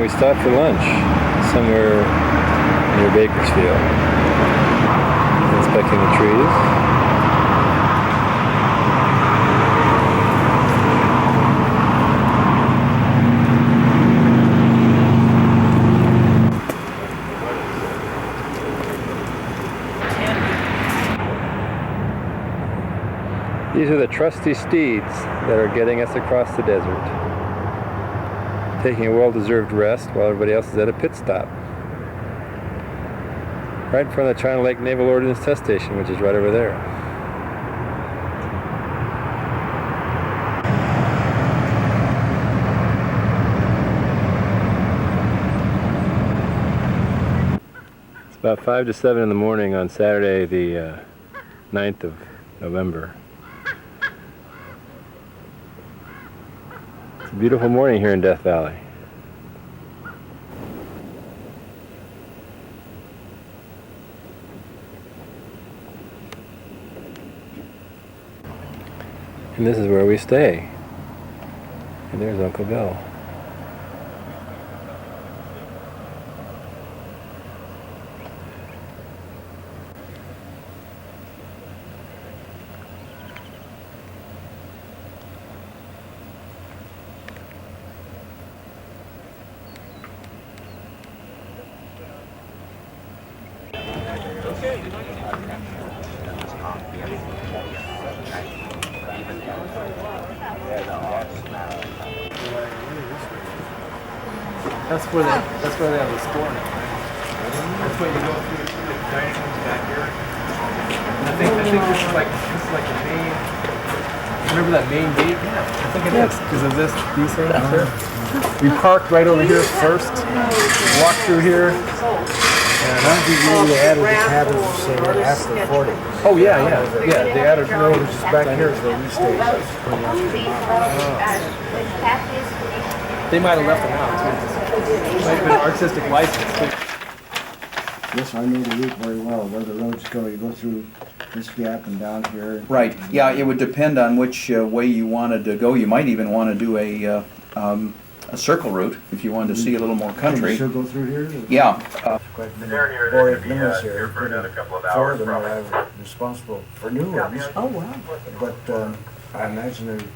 we stopped for lunch somewhere near Bakersfield. Inspecting the trees. These are the trusty steeds that are getting us across the desert, taking a well-deserved rest while everybody else is at a pit stop. Right in front of the China Lake Naval Ordnance Test Station, which is right over there. It's about 5 to 7 in the morning on Saturday, the 9th of November. It's a beautiful morning here in Death Valley. And this is where we stay. And there's Uncle Bill. That's where they have the store now. That's what you go through the dining rooms back here. And I think this is like the main. Remember that main gate? Yeah, I think it is because of these things here. We parked right over here first. Walked through here. And I think they added the cabins after 40. Oh yeah. They added. No, it was just back here is where we stayed. They might have left them out too. Might have been artistic license. Yes, I know the route very well, where the roads go. You go through this gap and down here. Right. Yeah, it would depend on which way you wanted to go. You might even want to do a circle route if you wanted to see a little more country. Can you still go through here? Yeah. Quite many bored minutes here. For them that are responsible for new ones. Oh, wow. But I imagine they're.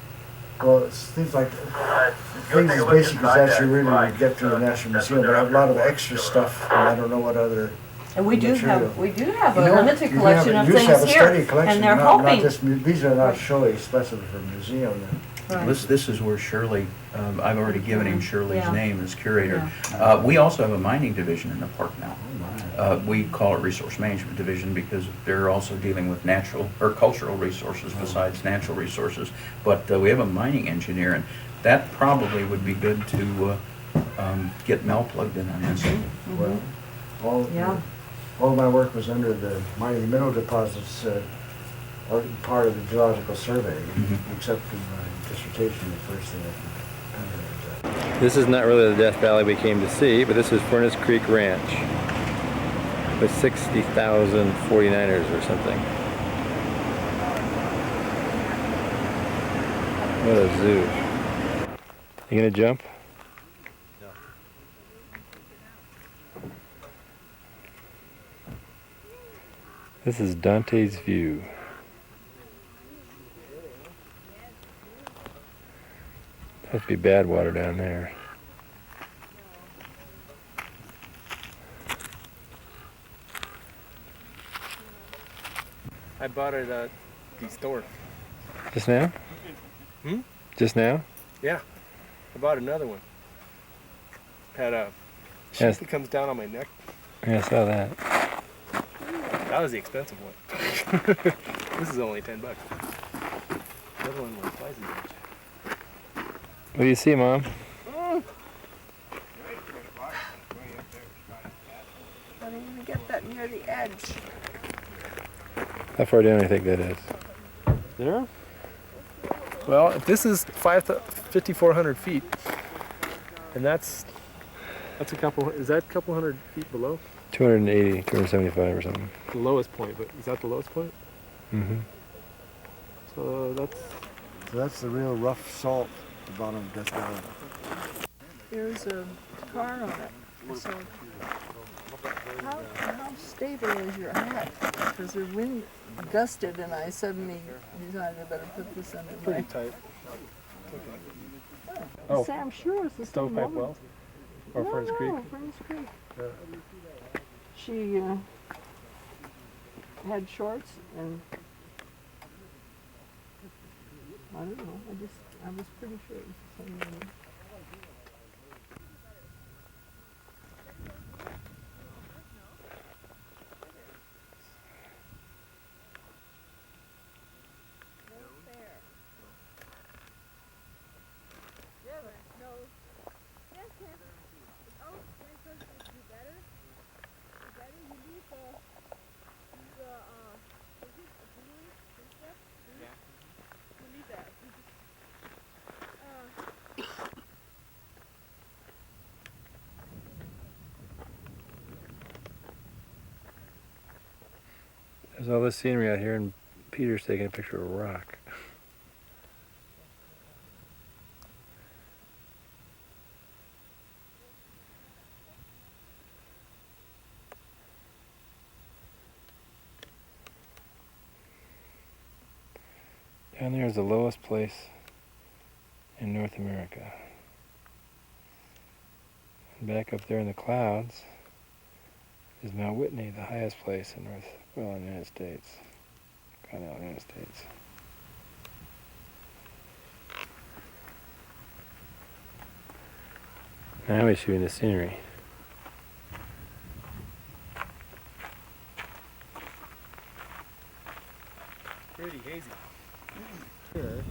Well, it's things like things as basic as that you really would get to the National Museum, but I have a lot of extra stuff, and I don't know what other. And we do have a You know, limited collection of you have things a here, steady collection, and they're not hoping. just, these are not showy specimens for museum. Right. This is where Shirley, I've already given him Shirley's Yeah. name as curator. Yeah. We also have a mining division in the park now. We call it Resource Management Division because they're also dealing with natural or cultural resources besides natural resources. But we have a mining engineer, and that probably would be good to get Mel plugged in on this. Well, all my work was under the mining mineral deposits, or part of the Geological Survey, except for my dissertation, the first thing I This is not really the Death Valley we came to see, but this is Furnace Creek Ranch with 60,000 49ers or something. What a zoo. You gonna jump? No. This is Dante's View. Must be bad water down there. I bought it at the store. Just now? Hmm? Just now? Yeah. I bought another one. Had a sheet Yes. that comes down on my neck. Yeah, I saw that. That was the expensive one. This is only $10. The other one was twice as much. What do you see, Mom? I don't even get that near the edge. How far down do you think that is? There? Well, if this is 5,400 feet, and that's a couple, is that a couple hundred feet below? 280, 275 or something. The lowest point, but is that the lowest point? Mm-hmm. So So that's the real rough salt at the bottom of Death Valley. There's a car on it. So how stable is your hat? Because the wind gusted and I suddenly decided I better put this under Pretty my... tight. Oh. I'm sure it's the same Stovepipe woman. Wells? Or no, Furnace Creek? No, Furnace Creek. Yeah. She had shorts and I don't know. I was pretty sure it was the same woman. There's all this scenery out here, and Peter's taking a picture of a rock. Down there is the lowest place in North America. And back up there in the clouds is Mount Whitney, the highest place in the United States. Continental United States. Now we're shooting the scenery. Pretty hazy. Here,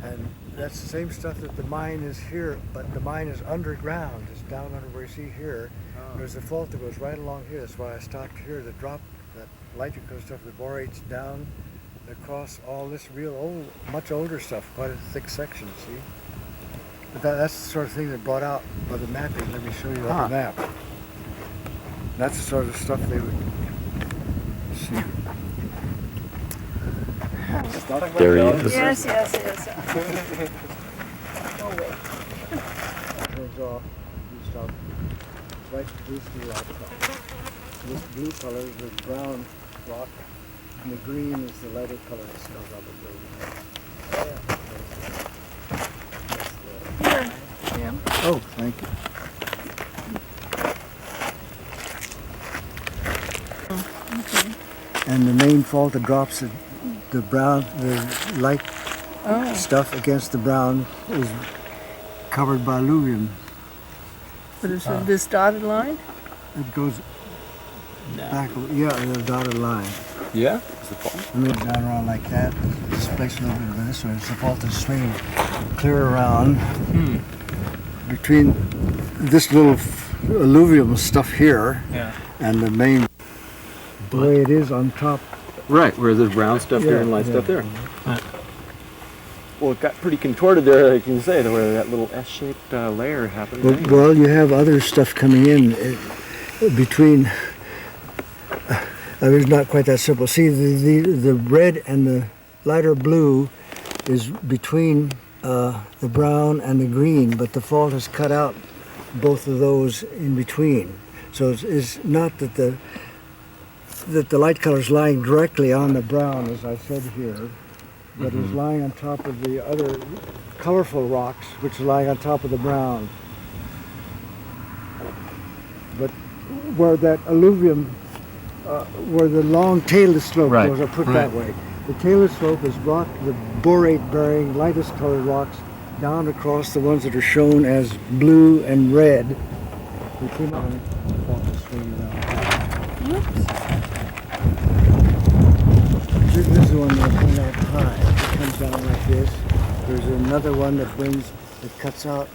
and that's the same stuff that the mine is here, but the mine is underground. It's down under where you see here. Oh. There's a fault that goes right along here. That's why I stopped here to drop that electrical stuff, the borates down across all this real old, much older stuff, quite a thick section, see? But that's the sort of thing that brought out by the mapping. Let me show you on the map. That's the sort of stuff they would see. There he is. Yes. Oh, wait. Turns off, you stop. Right, this is the rock. This blue color is the brown rock, and the green is the lighter color that comes out of the Here, Jim. Oh, thank you. Okay. And the main fault that drops the brown, the light stuff against the brown is covered by alluvium. What is it, this dotted line? It goes back, yeah, the dotted line. Yeah? A little down around like that. This place a little bit of this way. It's the fault is swinging clear around between this little alluvium stuff here and the main, the way it is on top. Right, where there's brown stuff there and light yeah. stuff there. Well, it got pretty contorted there, I can say, where that little S-shaped layer happened. Well, you have other stuff coming in between. It's not quite that simple. See, the red and the lighter blue is between the brown and the green, but the fault has cut out both of those in between. So it's not that the light color is lying directly on the brown, as I said here, but is lying on top of the other colorful rocks, which are lying on top of the brown. But where that alluvium, where the long tailed slope goes, are put that way. The tailed slope has brought the borate-bearing, lightest colored rocks down across the ones that are shown as blue and red. They came out and swing around. This is the one that comes out high. It comes down like this. There's another one that cuts out,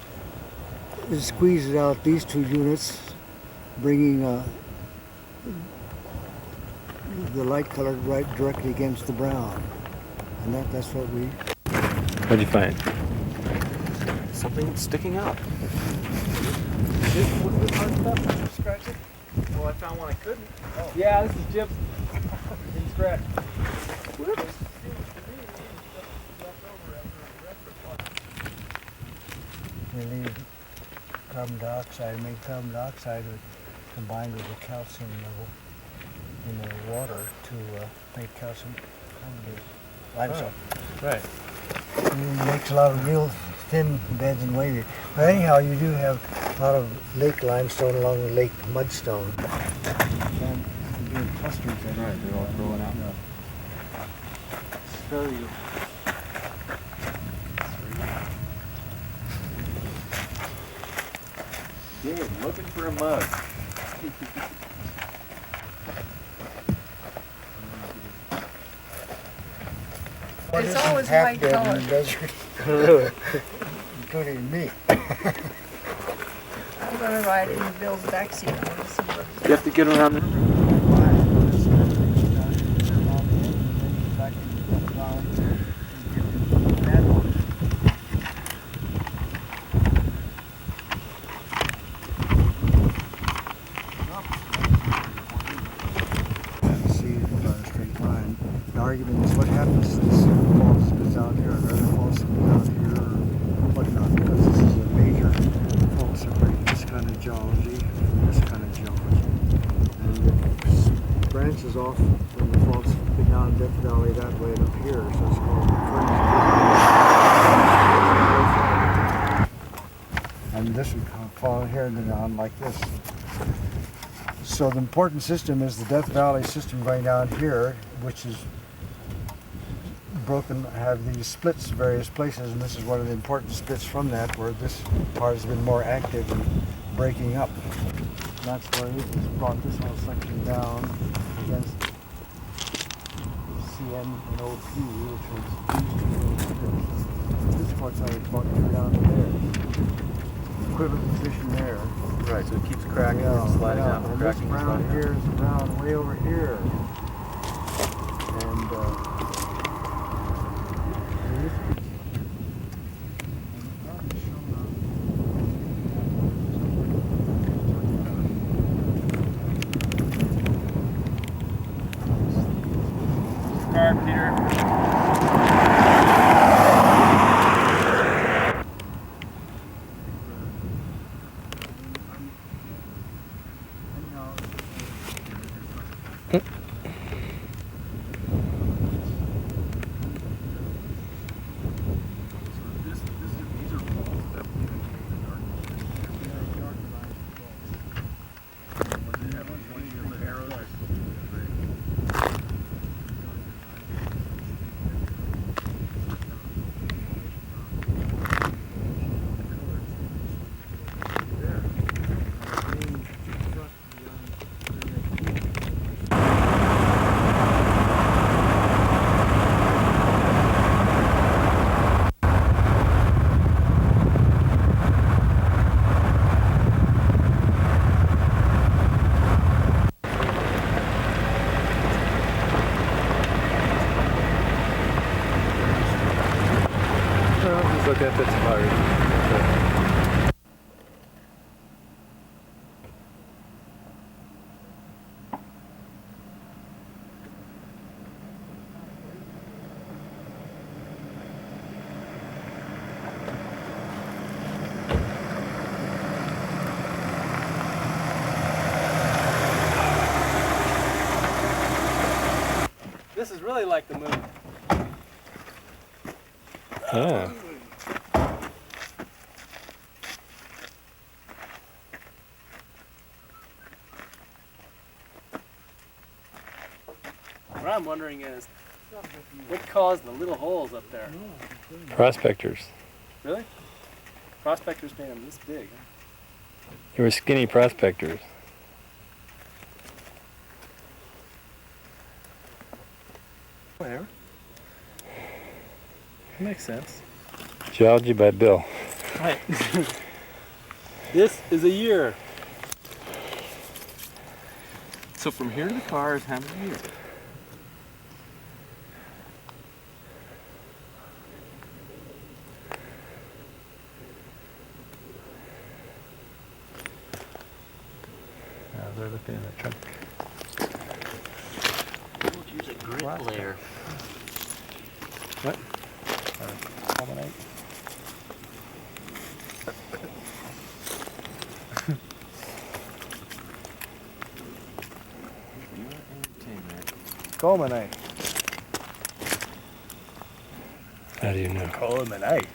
it squeezes out these two units, bringing the light color right directly against the brown. And that's what we... What'd you find? Something sticking out. Scratch it? Well, I found one I couldn't. Oh. Yeah, this is Jim's. He scratched. Whoops. We leave carbon dioxide, and make carbon dioxide combined with the calcium level in the water to make calcium carbonate limestone. Right. It makes a lot of real thin beds and wavy. But anyhow, you do have a lot of lake limestone along with lake mudstone. And they're clusters. Right, they're all growing out. So you Yeah, looking for a mug. It's always white color. Really? Including me. I'm gonna ride in Bill's backseat. I want to see what You have to get around the See a straight line. The argument is what happens to this fall spits out here, or other fall spits out here, or whatnot, because this is a major fault separating this kind of geology from this kind of geology. And it branches off from the faults down Death Valley that way and up here, so it's called and this would come fall here and then on like this. So the important system is the Death Valley system going down here, which is broken, have these splits in various places, and this is one of the important splits from that, where this part has been more active in breaking up. And that's why it's brought this whole section down against CN and OP, which was these two here. This part's always brought clear down to there. Equivalent position there. Right, so it keeps cracking and sliding out. And Cracking this and brown sliding here out. is the brown way over here. And Car, Peter. Look at the topography. This is really like the moon. Yeah. What I'm wondering is, what caused the little holes up there? Prospectors. Really? Prospectors made them this big. They were skinny prospectors. Whatever. Makes sense. Geology by Bill. Right. This is a year. So from here to the car is how many years? They're looking in the trunk. Don't use a grit layer. What? Carbonate. Colemanite. How do you know? Colemanite.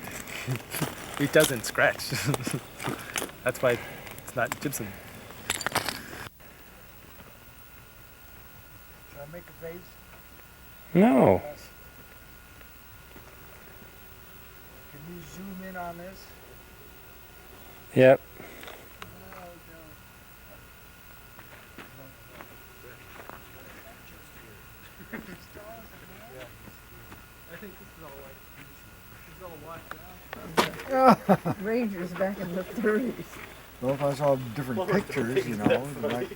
It doesn't scratch. That's why it's not gypsum. Should I make a face? No. Can you zoom in on this? Yep. I think this is all like Rangers back in the 30s. Well, if I saw different pictures, you know, like,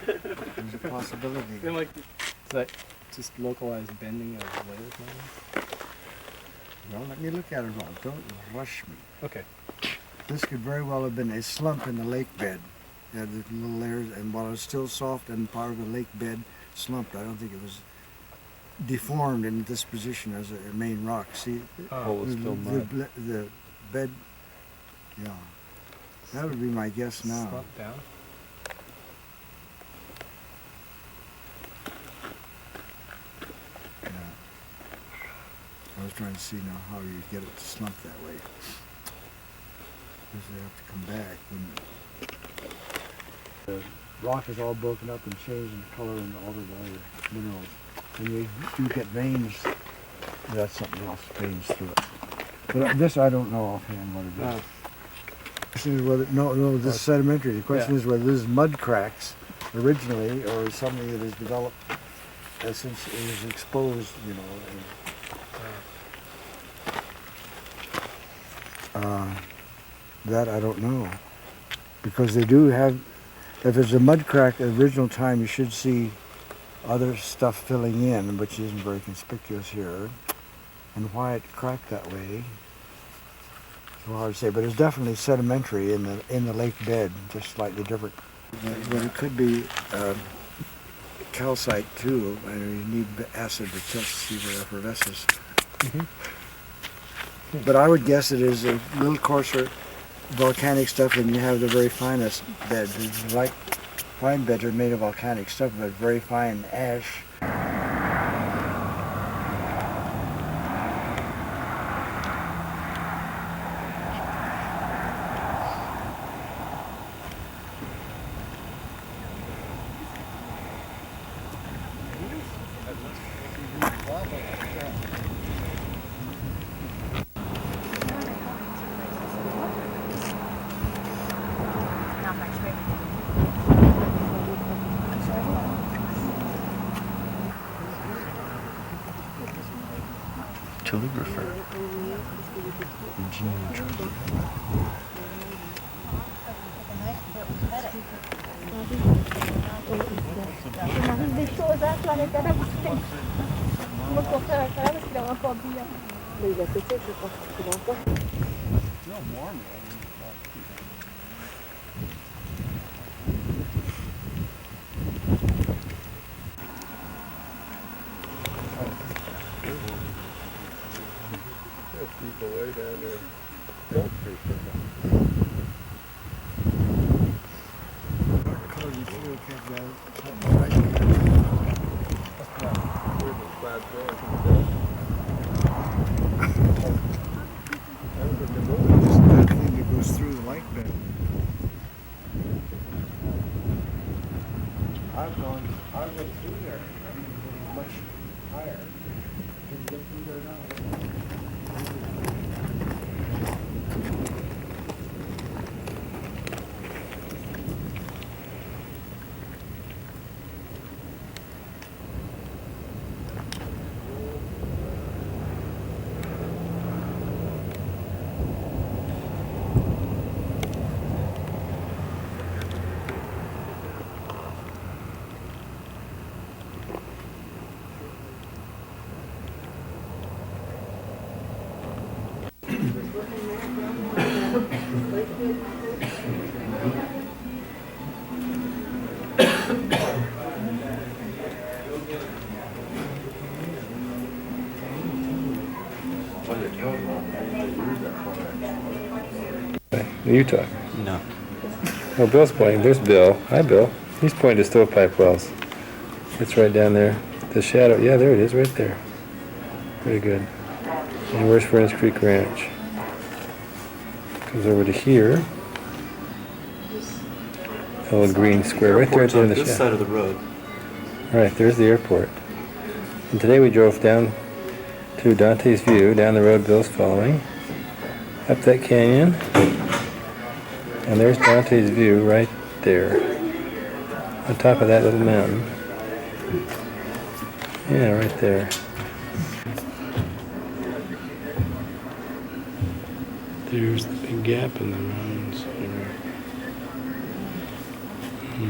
there's a possibility. Then like, is that just localized bending of layers maybe? Well, let me look at it, Ron. Don't rush me. Okay. This could very well have been a slump in the lake bed. It had the little layers, and while it was still soft and part of the lake bed slumped, I don't think it was deformed in this position as a main rock. See, Oh, it's still mud. the bed, yeah. That would be my guess now. Slump down. Yeah. I was trying to see now how you get it to slump that way. Because they have to come back when the rock is all broken up and changed in color and all the other minerals. And you do get veins. That's something else, veins through it. But this I don't know offhand what it is. The question is whether, no, this is sedimentary. The question is whether this is mud cracks originally or something that is developed since it was exposed, you know. That I don't know. Because they do have, if it's a mud crack at the original time, you should see other stuff filling in, which isn't very conspicuous here. And why it cracked that way, it's hard to say. But it's definitely sedimentary in the lake bed, just slightly different. But it could be calcite too, and you need acid to test to see where it effervesces. But I would guess it is a little coarser volcanic stuff than you have the very finest beds. It's like fine beds are made of volcanic stuff, but very fine ash. Telegrapher. People way down there. That thing that goes through the lake bed. I've gone through there. I mean, it was much higher. Can you get through there now? Utah. No. Oh, Bill's pointing. There's Bill. Hi, Bill. He's pointing to stovepipe wells. It's right down there. The shadow, yeah, there it is, right there. Very good. And where's Furnace Creek Ranch? Comes over to here. A little green square, right there at the end of the this shadow. side of the road. Right, there's the airport. And today we drove down to Dante's View, down the road Bill's following, up that canyon, and there's Dante's View right there, on top of that little mountain. Yeah, right there. There's the big gap in the mountains.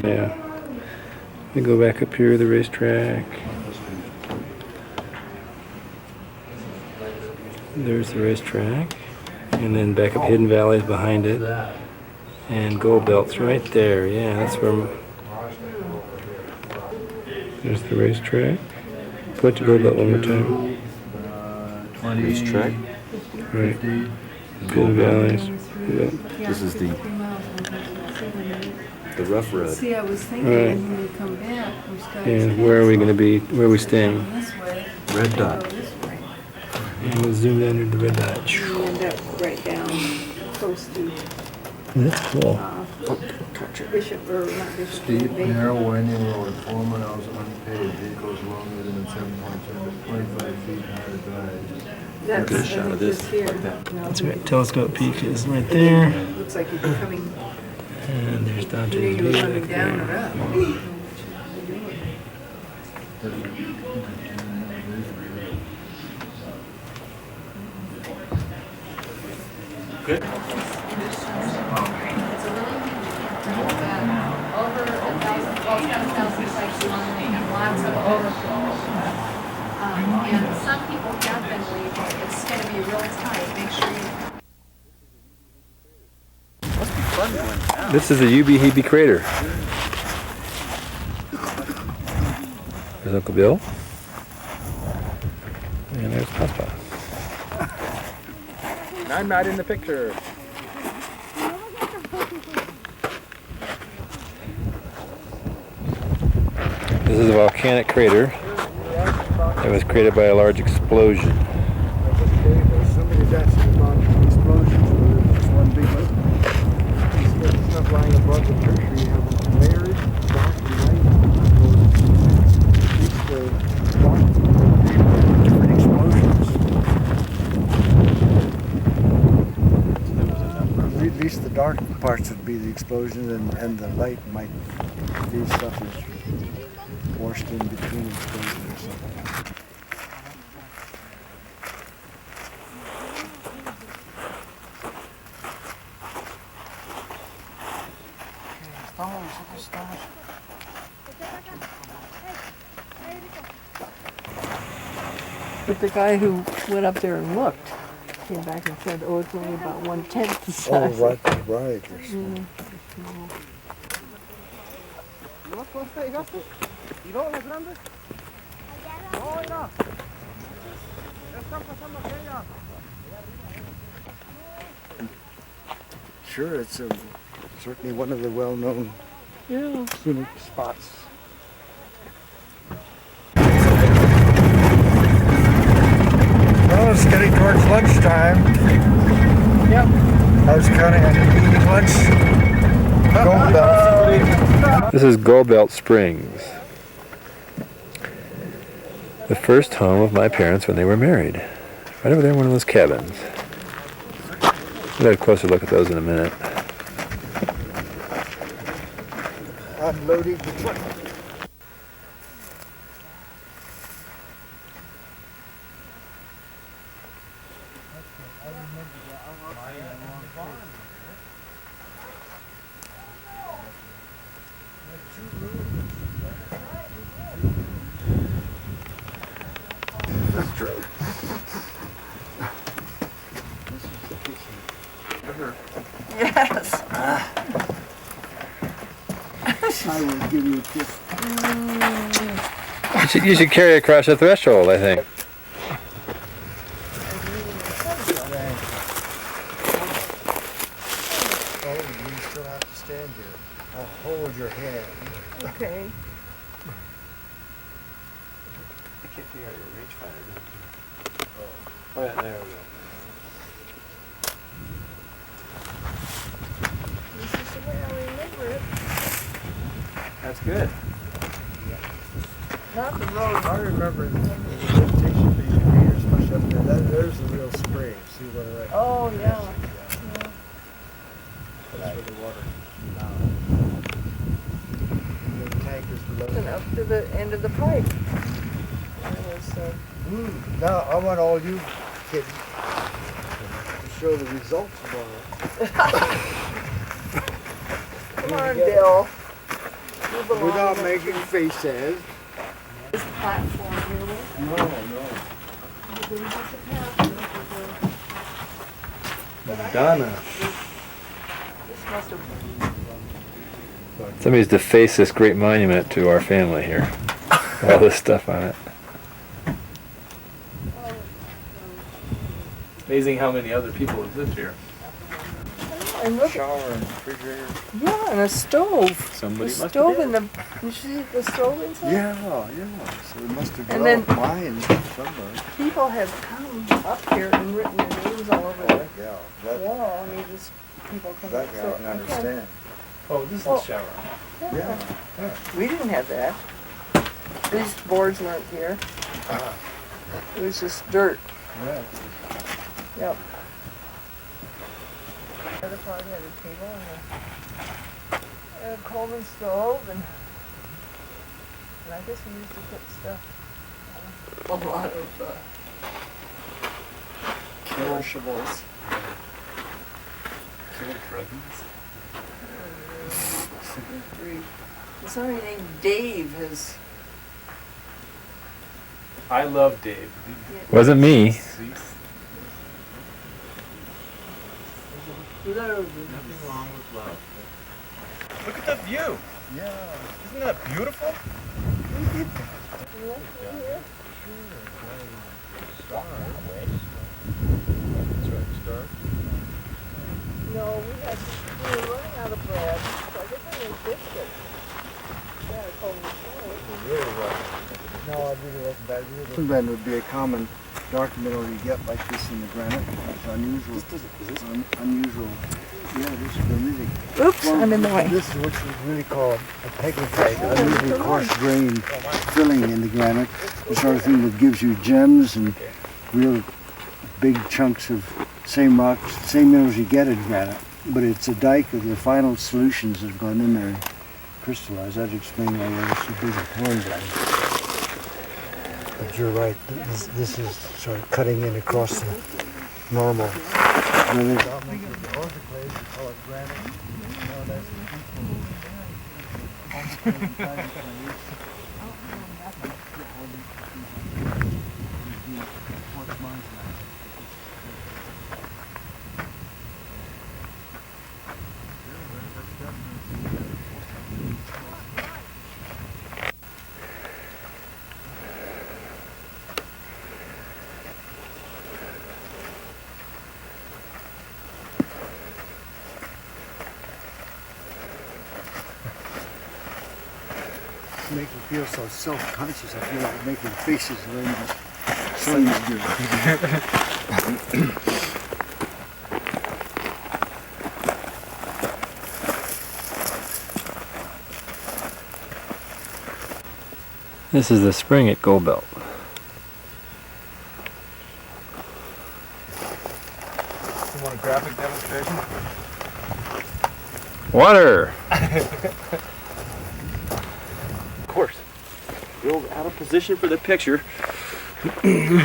Yeah. We go back up here, the racetrack. There's the racetrack. And then back up Hidden Valley's behind it. And Gold Belt's right there. Yeah, that's where... There's the racetrack. Put the Gold Belt one more time. Racetrack. Right. Hidden Valleys. Yeah. This is the rough road. See, I was thinking Right. when we come back, we start And where are we going to be? Where are we staying? this way, Red go dot. this way. And we'll zoom down into the red dot. We end up right down close to That's cool. Bishop, or not Bishop. Steep, Baker. narrow, winding road, 4 miles unpaved, vehicles longer than 7.25 feet higher drive. That's, Get a shot of this here. like that. No, That's right. Telescope Peak is right there. looks like you're coming, And there's you Dante's knew you View were coming back down or there. up. Good. Over 1,000, well, 7,000 sites long, and they have lots of overflow. And some people have been leaving. It's going to be real tight. Make sure you. This is the Ubehebe Crater. There's Uncle Bill. And there's Papa. And I'm not in the picture. This is a volcanic crater that was created by a large explosion. Somebody's asking about explosions, whether it's just one big one. You see stuff lying above the tertiary, you have layers, dark and light. These different explosions. At least the dark parts would be the explosion, and the light might be stuff that's forced in between explosions or something. But the guy who went up there and looked came back and said, oh, it's only about 1/10 the size. Oh, right. Sure, it's certainly one of the well-known Yeah. scenic spots. Well, it's getting towards lunchtime. Yep. I was counting on eating lunch. Gold Belt. This is Gold Belt Springs. The first home of my parents when they were married. Right over there in one of those cabins. We'll have a closer look at those in a minute. Unloading the truck. Yes. I will give you a kiss. You should carry across the threshold, I think. Oh, you still have to stand here. I'll hold your hand. Okay. can't figure out your rangefinder. Oh yeah, there we go. This is the way I remember it. That's good. Not the road. I remember the vegetation being here, especially up there. There's the real spring. See where that? Oh, yeah. That's where the water. The tank is below. And up to the end of the pipe. There was, Now I want all you kids to show the results tomorrow. come on, Bill. You belong Without there, making too. faces. This platform here. No. There's just a path. Donna. This must have. Somebody's defaced this great monument to our family here. All this stuff on it. Amazing how many other people have lived here. And look, Shower and refrigerator. yeah, and a stove. Somebody The must stove have in the. You see the stove inside? Yeah. So it must have And then- developed mines somewhere. People have come up here and written their names all over the Yeah. That wall. I mean, just people come guy up. can So I can't- understand. Oh, this is Well- the shower. Yeah. We didn't have that. These boards weren't here. It was just dirt. Yeah. Yep. The other part had a table and a Coleman stove and I guess we used to put stuff, a lot of perishables. Somebody named Dave has. I love Dave. Wasn't me. Nothing wrong with love. Look at the view. Yeah. Isn't that beautiful? No, we were running out of bread, so I guess I made biscuits. Yeah, I told No, it really wasn't bad. Finland would be a common documentary you get like this in the granite. It's unusual. Unusual. Yeah, this is really. Oops, I'm in the way. This is what you really call a pegmatite, unusually coarse grained filling in the granite. The sort of thing that gives you gems and real big chunks of same rocks, same minerals you get in granite. But it's a dike of the final solutions that have gone in there and crystallized. That'd explain why there's so big a hornblende. But you're right, this is sort of cutting in across the normal. There's autoclaves, you call it granite. No, that's make me feel so self-conscious. I feel like making faces when just so used to it. This is the spring at Gold Belt. You want a graphic demonstration? Water! Of course. Bill's out of position for the picture. Yeah.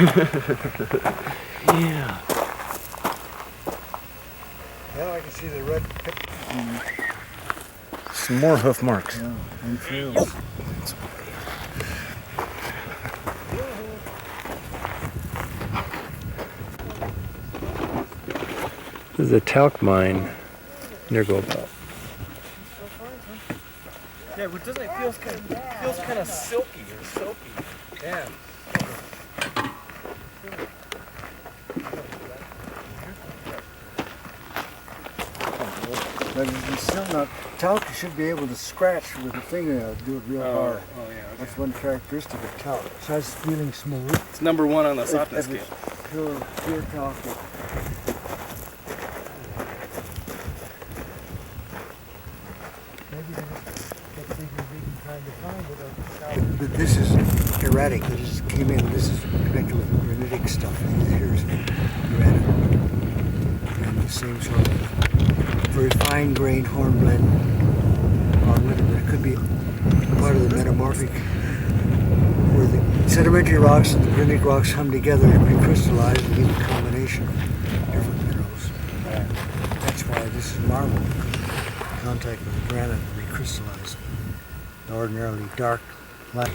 Yeah, I can see the red pip. Some more hoof marks. Yeah, and trails. This is a talc mine near Gold Belt. Yeah, but doesn't it feels kind of silky or soapy? Yeah. But it's still not, talc you should be able to scratch with a fingernail, do it real hard. Oh yeah. Okay. That's one characteristic of talc. Besides feeling smooth. It's number one on the If softness it's scale. pure talc. Maybe that's even trying to find it. But this is erratic. This came in. This is connected with granitic stuff. Here's granite. And the same sort of very fine-grained hornblende along with it. But it could be part of the metamorphic, where the sedimentary rocks and the granitic rocks come together and recrystallize and give a combination of different minerals. That's why this is marble. Contact with the granite and recrystallize the ordinarily dark black.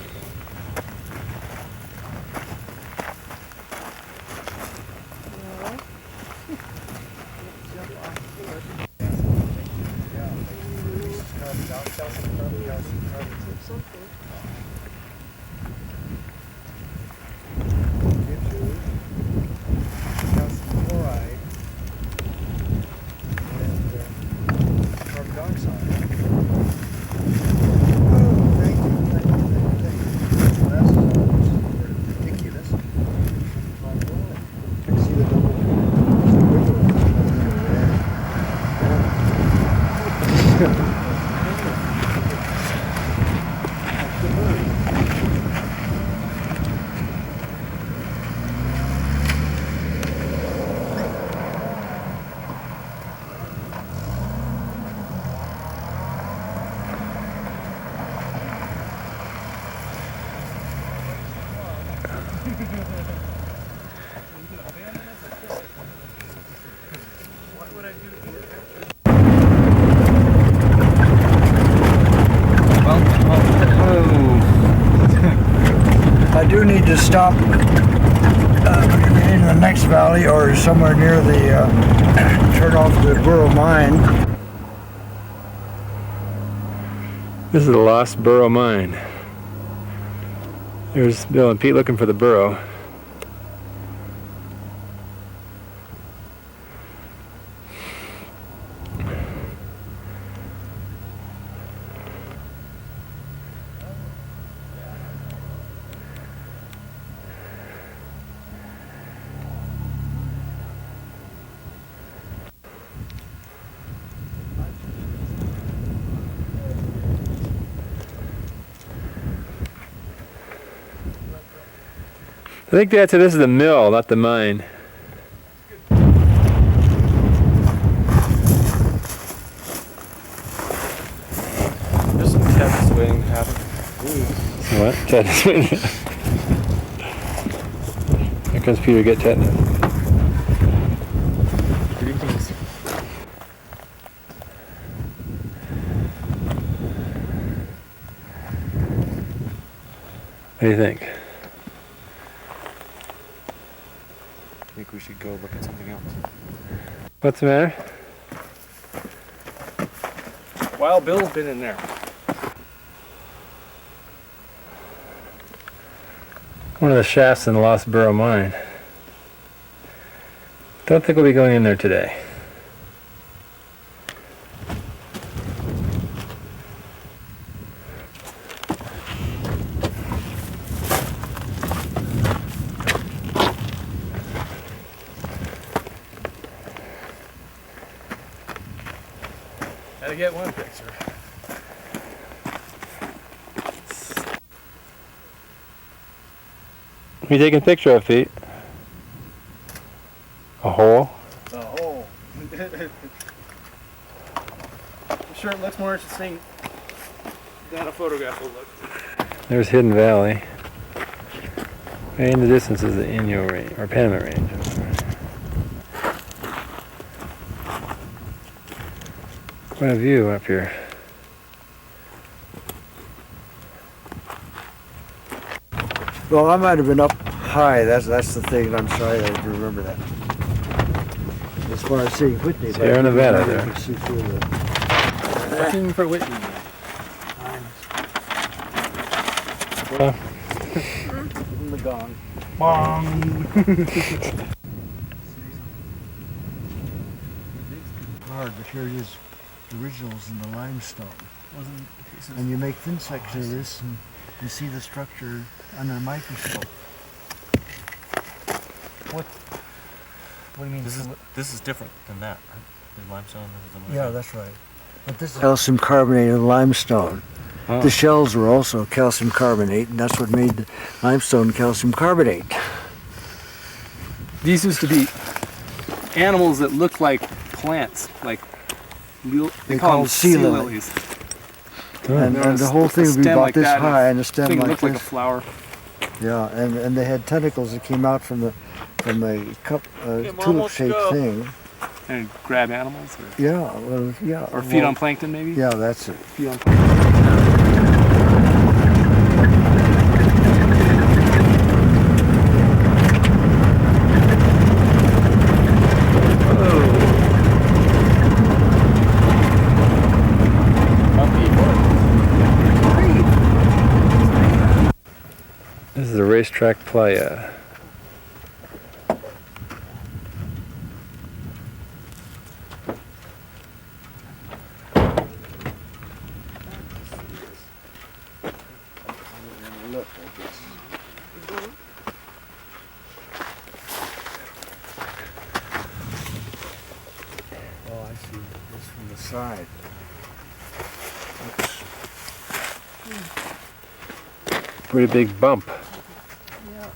I do need to stop in the next valley or somewhere near the turn off the Burrow Mine. This is the Lost Burrow Mine. There's Bill and Pete looking for the burrow. I think this is the mill, not the mine. There's some tests waiting to happen. What? Tetanus. Here comes Peter to get tetanus. Greetings. What do you think? I think we should go look at something else. What's the matter? Wild Bill's been in there. One of the shafts in the Lost Burrow Mine. Don't think we'll be going in there today. Gotta get one picture. What are you taking a picture of, Pete? A hole? It's a hole. I'm sure it looks more interesting than a photograph will look. There's Hidden Valley. Way in the distance is the Inyo Range, or Panamint Range. What a view up here. Well, I might have been up high. That's the thing. I'm sorry I didn't remember that. As far as seeing Whitney, Sierra Nevada there. You can see through the Looking for Whitney. Well, the gong. Bong. Hard, but here it is. the originals in the limestone. And you make thin sections of this, and you see the structure under a microscope. What do you mean? This is different than that, right? The limestone. Yeah, that's right. But this is calcium carbonate and limestone. Oh. The shells were also calcium carbonate, and that's what made the limestone calcium carbonate. These used to be animals that look like plants, like they call them sea lilies. And the whole thing would be about this high, and the stem thing like looked this. like a flower. Yeah, and they had tentacles that came out from a tulip-shaped thing. And grab animals? Or, Yeah, well, yeah. or feed on plankton, maybe? Yeah, that's it. Feed on plankton. This is the Racetrack Playa. Oh, I see. It's from the side. Pretty big bump. Yeah.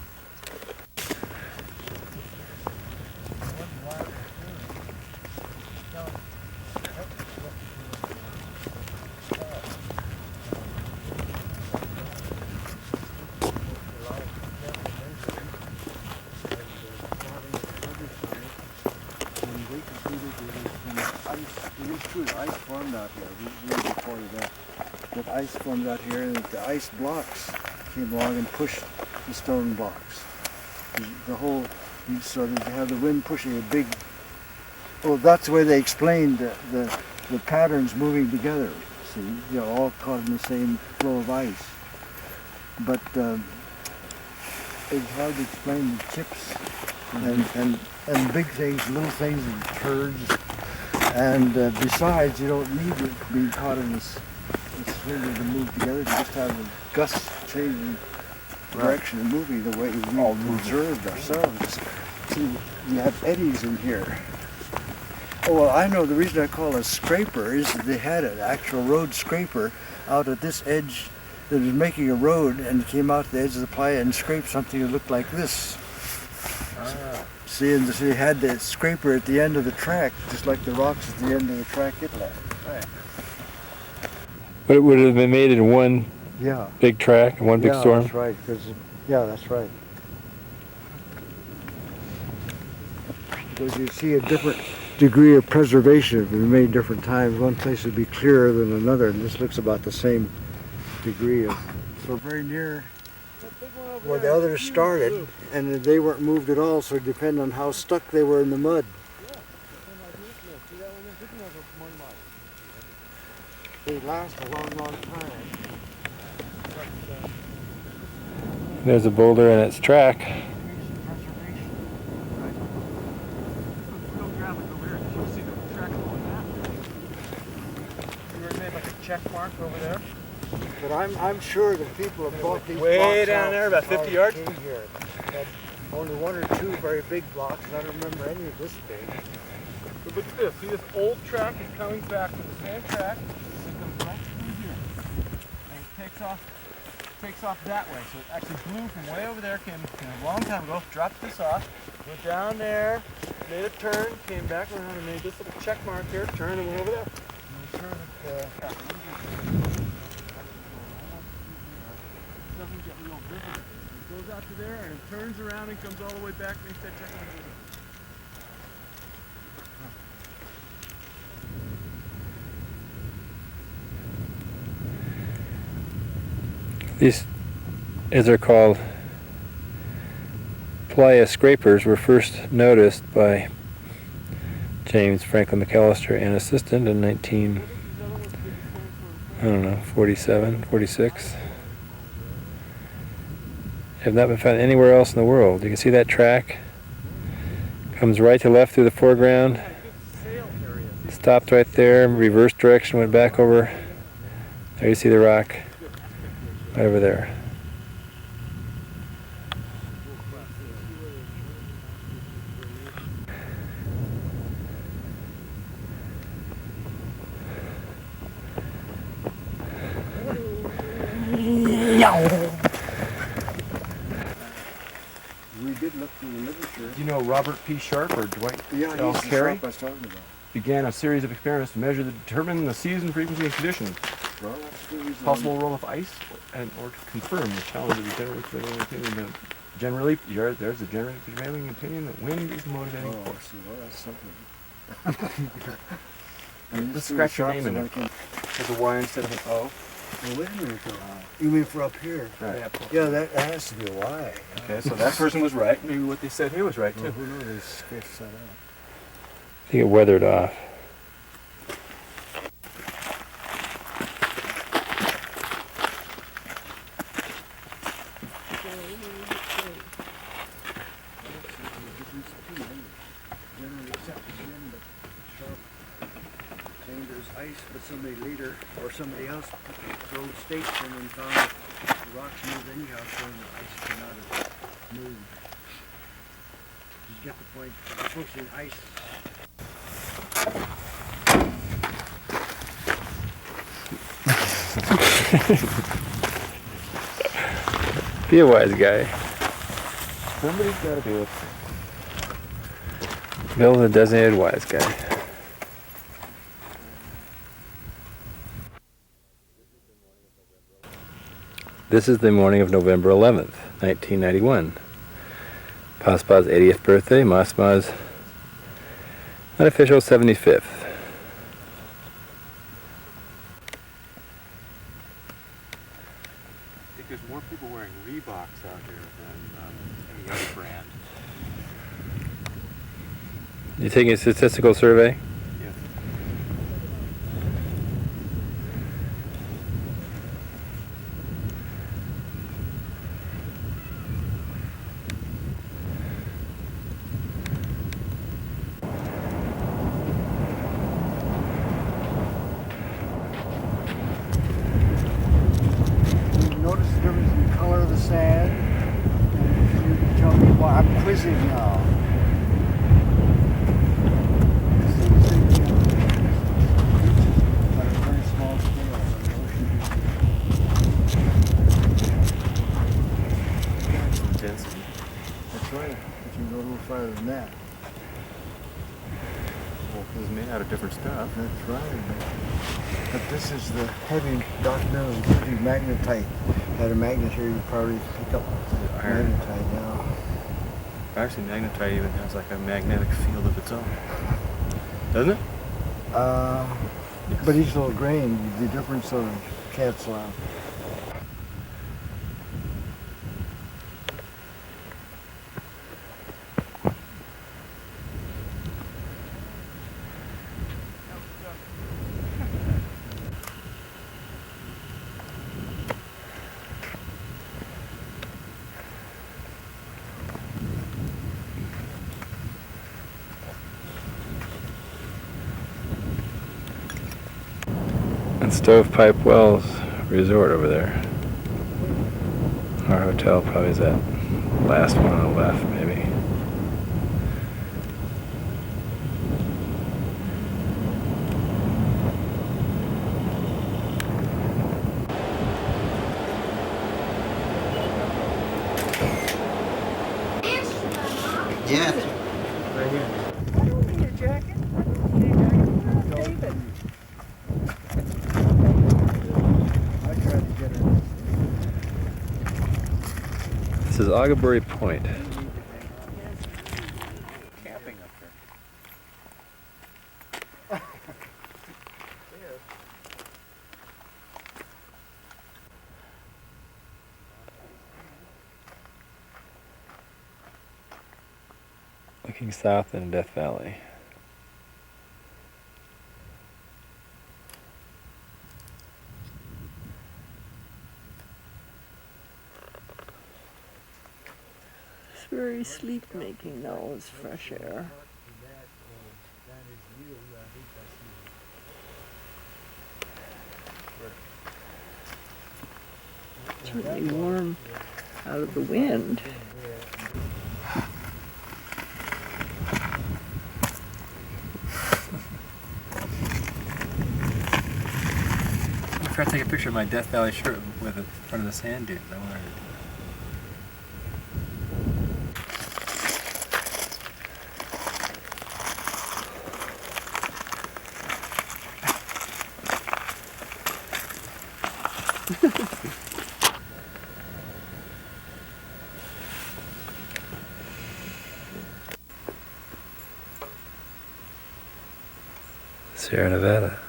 Ice formed out here. We reported that. That ice formed out here, and the ice blocks came along and pushed the stone blocks. The whole, you sort of have the wind pushing a big. Well, that's the way they explained the patterns moving together. See, you know, all caught in the same flow of ice. But it's hard to explain the chips and big things, little things, and turds. And besides, you don't need it being caught in this thing to move together. You just have a gust changing direction and moving the way we observed ourselves. See, you have eddies in here. Oh, well, I know the reason I call it a scraper is that they had an actual road scraper out at this edge that was making a road, and it came out to the edge of the playa and scraped something that looked like this. See, and so you had the scraper at the end of the track, just like the rocks at the end of the track it left. Right. But it would have been made in one big track, one big storm? That's right. That's right. Because you see a different degree of preservation in many different times. One place would be clearer than another, and this looks about the same degree of. So very near where the others started, and they weren't moved at all, so it depended on how stuck they were in the mud. They last a long, long time. There's a boulder in its track. Check mark over there. But I'm sure that people have bought these way blocks down out there, about 50 yards. Here. And only one or two very big blocks, and I don't remember any of this big. But look at this. See, this old track is coming back to the same track. It comes right through here. And it takes off that way. So it actually blew from way over there, came a long time ago, dropped this off, went down there, made a turn, came back around and made this little check mark here, turned and went over there. And turn it, doesn't get real visible. It goes out to there and it turns around and comes all the way back and makes that check mark. These, as they're called, Playa Scrapers, were first noticed by James Franklin McAllister, an assistant, in 47, 46. Have not been found anywhere else in the world. You can see that track comes right to left through the foreground, Stopped right there, reverse direction, went back over. There you see the rock. Right over there. We did look through the literature. Do you know Robert P. Sharp or Dwight Yeah, L. he's the Carey? shop I was talking about. Began a series of experiments to determine the season, frequency, and conditions. Well, that's the reason. Possible role of ice, or to confirm the challenge of the generally prevailing opinion that generally, there's the generally prevailing opinion that wind is the motivating Oh, force. see, well, that's something. And Let's this scratch your shops name in are it. like There's a Y instead of an O. Well, wait a minute though. You mean for up here? Right. Yeah, that has to be a Y. Okay, so that person was right. Maybe what they said here was right Well, too. who knows? They sketched that out. I think it weathered off. Generally accepted in, but Sharp saying there's ice, but somebody later, or somebody else drove stakes in and found that the rocks moved anyhow, showing that ice cannot have moved. Did you get the point? You're supposed to see ice. Be a wise guy. Somebody's got to do it. Bill's a designated wise guy. This is the morning of November 11th, 1991. Paspa's 80th birthday, Masma's unofficial 75th. I think there's more people wearing Reeboks out here than any other brand. You taking a statistical survey? Yes. You notice the difference in the color of the sand? And you can tell me why I'm quizzing now. This is the same thing on a very small scale on the ocean. Density. That's right. But you can go a little farther than that. Well, it's made out of different stuff. That's right. But this is the heavy dark metals, gives you magnetite. Had a magnet here, you probably pick up Iron. magnetite now. Actually, magnetite even has like a magnetic field of its own. Doesn't it? But each little grain, the difference sort of cancel out. And Stovepipe Wells Resort over there. Our hotel probably is that last one on the left, maybe. Yes. I don't need a jacket. I don't need a jacket. David. I tried to get her. This is Agabury Point. Camping up there. Looking south in Death Valley. It's very sleep making though, it's fresh air. really warm out of the wind. I'm trying to take a picture of my Death Valley shirt with it in front of the sand dunes. I wonder. Sierra Nevada.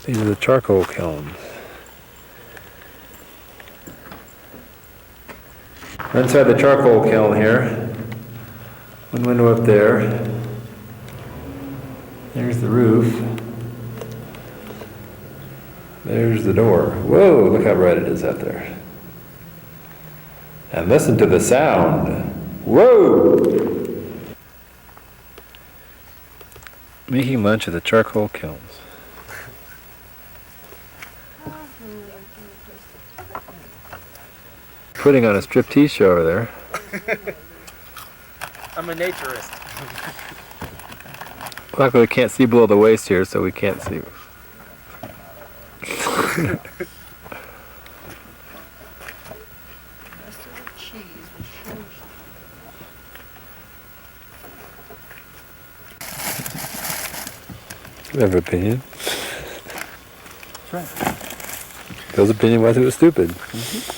These are the charcoal kilns. We're inside the charcoal kiln here. One window up there. There's the roof. There's the door. Whoa, look how bright it is out there. And listen to the sound. Whoa! Making lunch at the charcoal kilns. Putting on a striptease show over there. I'm a naturist. Luckily we can't see below the waist here, so we can't see. You have an opinion. That's right. Bill's opinion was it was stupid. Mm-hmm.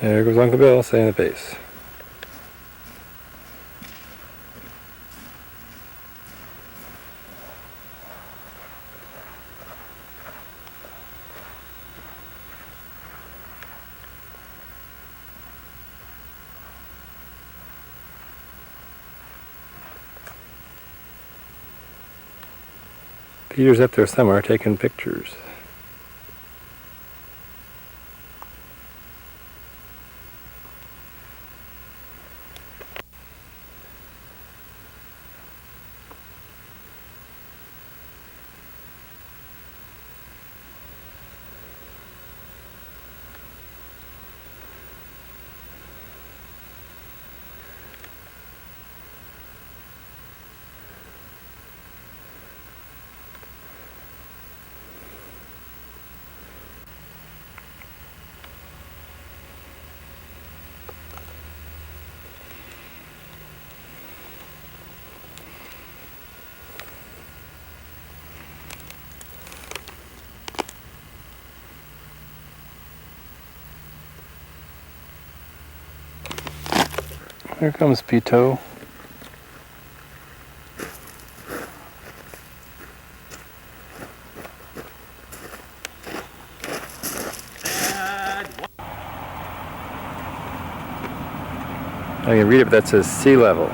There goes Uncle Bill saying the pace. Peter's up there somewhere taking pictures. Here comes Pito. I can read it, but that says sea level.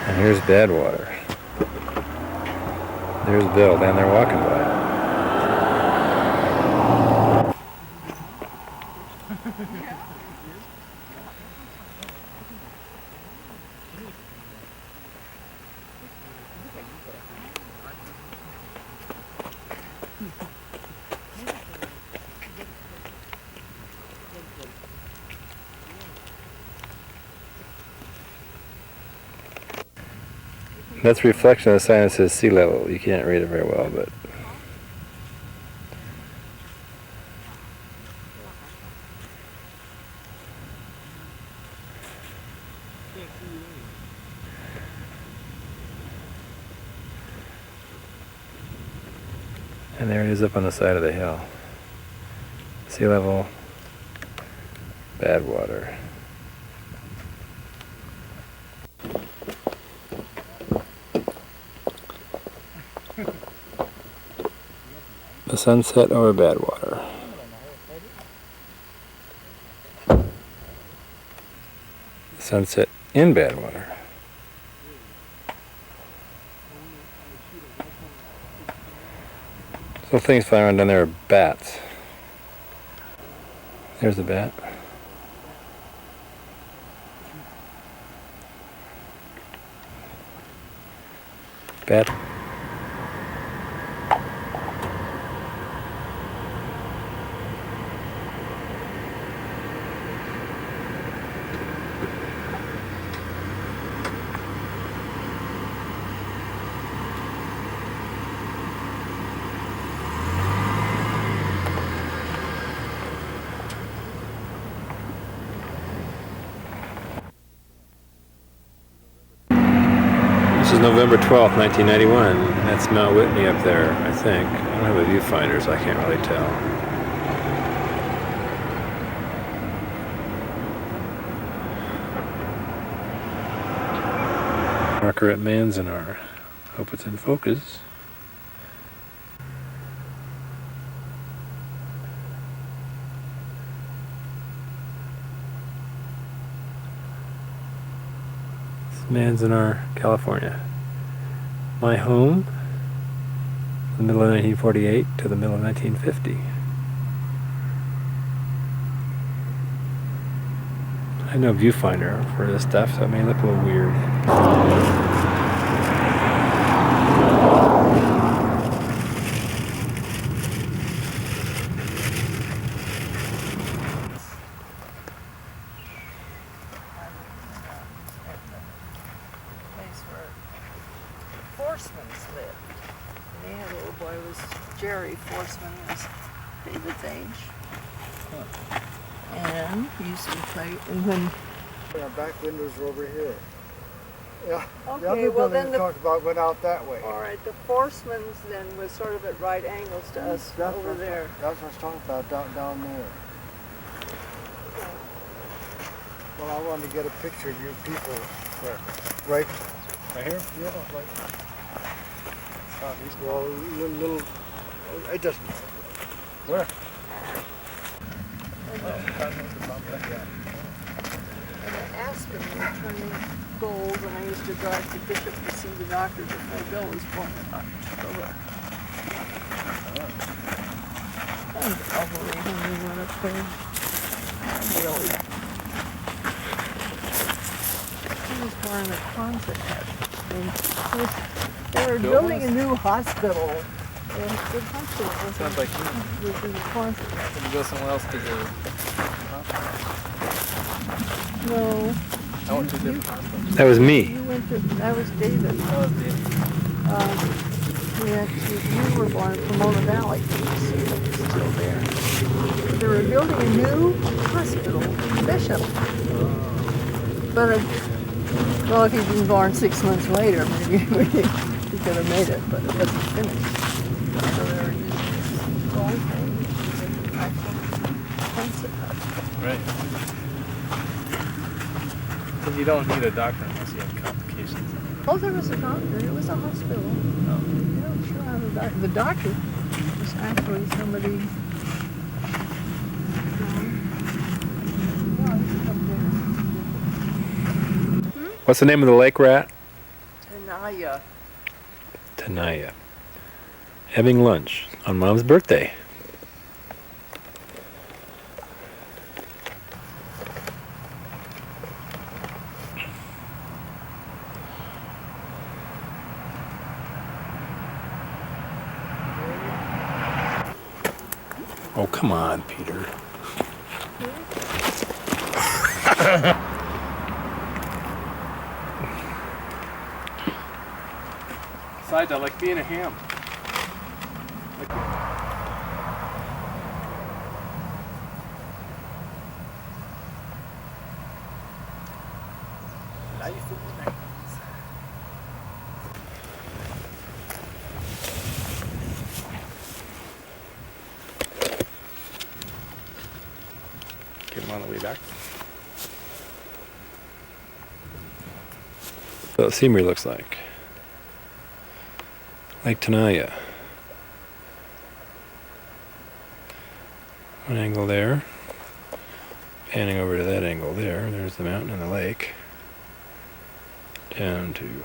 And here's Badwater. There's Bill down there walking by. That's reflection of the sign that says sea level. You can't read it very well, but and there it is up on the side of the hill. Sea level, Badwater. The sunset over Badwater. The sunset in Badwater. So things flying around down there are bats. There's the bat. Bat. This is November 12th, 1991. That's Mount Whitney up there, I think. I don't have a viewfinder, so I can't really tell. Marker at Manzanar. Hope it's in focus. Manzanar, California. My home, the middle of 1948 to the middle of 1950. I have no viewfinder for this stuff, so it may look a little weird. Jerry Forsman was David's age. And he used to play, and when... Our back windows were over here. Yeah, Okay, the other well, building then we the- talked about went out that way. All right, the Forsmans then was sort of at right angles to us That's over what- there. That's what I was talking about, down there. Well, I wanted to get a picture of you people. Where? Right here? Yeah, right. Well, little, it doesn't matter. Where? And the Aspen were turning gold when I used to drive to Bishop to see the doctor before Bill was born in October. And Calvary when we went up there. Really. He was born in a Quonset hut. And they were building a new hospital. And the hospital was Sounds like you. was in the Quonset hut. Did you go somewhere else to the... No. I went to a different hospital. That was me. You went to, that was David. That was the... You were born in Pomona Valley, so it's still there. They were building a new hospital in Bishop. But Well, if he'd been born 6 months later, maybe he could have made it, but it wasn't finished. So they were using this gold thing, which is an actual concept. Right. Because you don't need a doctor unless you have complications. Oh, there was a doctor. It was a hospital. No. You don't sure how the doctor was actually somebody. What's the name of the lake we're at? Tenaya. Tenaya. Having lunch on Mom's birthday. Oh, come on, Peter. Besides, I like being a ham. Get him on the way back. So the scenery looks like Lake Tenaya. One angle there. Panning over to that angle there. There's the mountain and the lake. Down to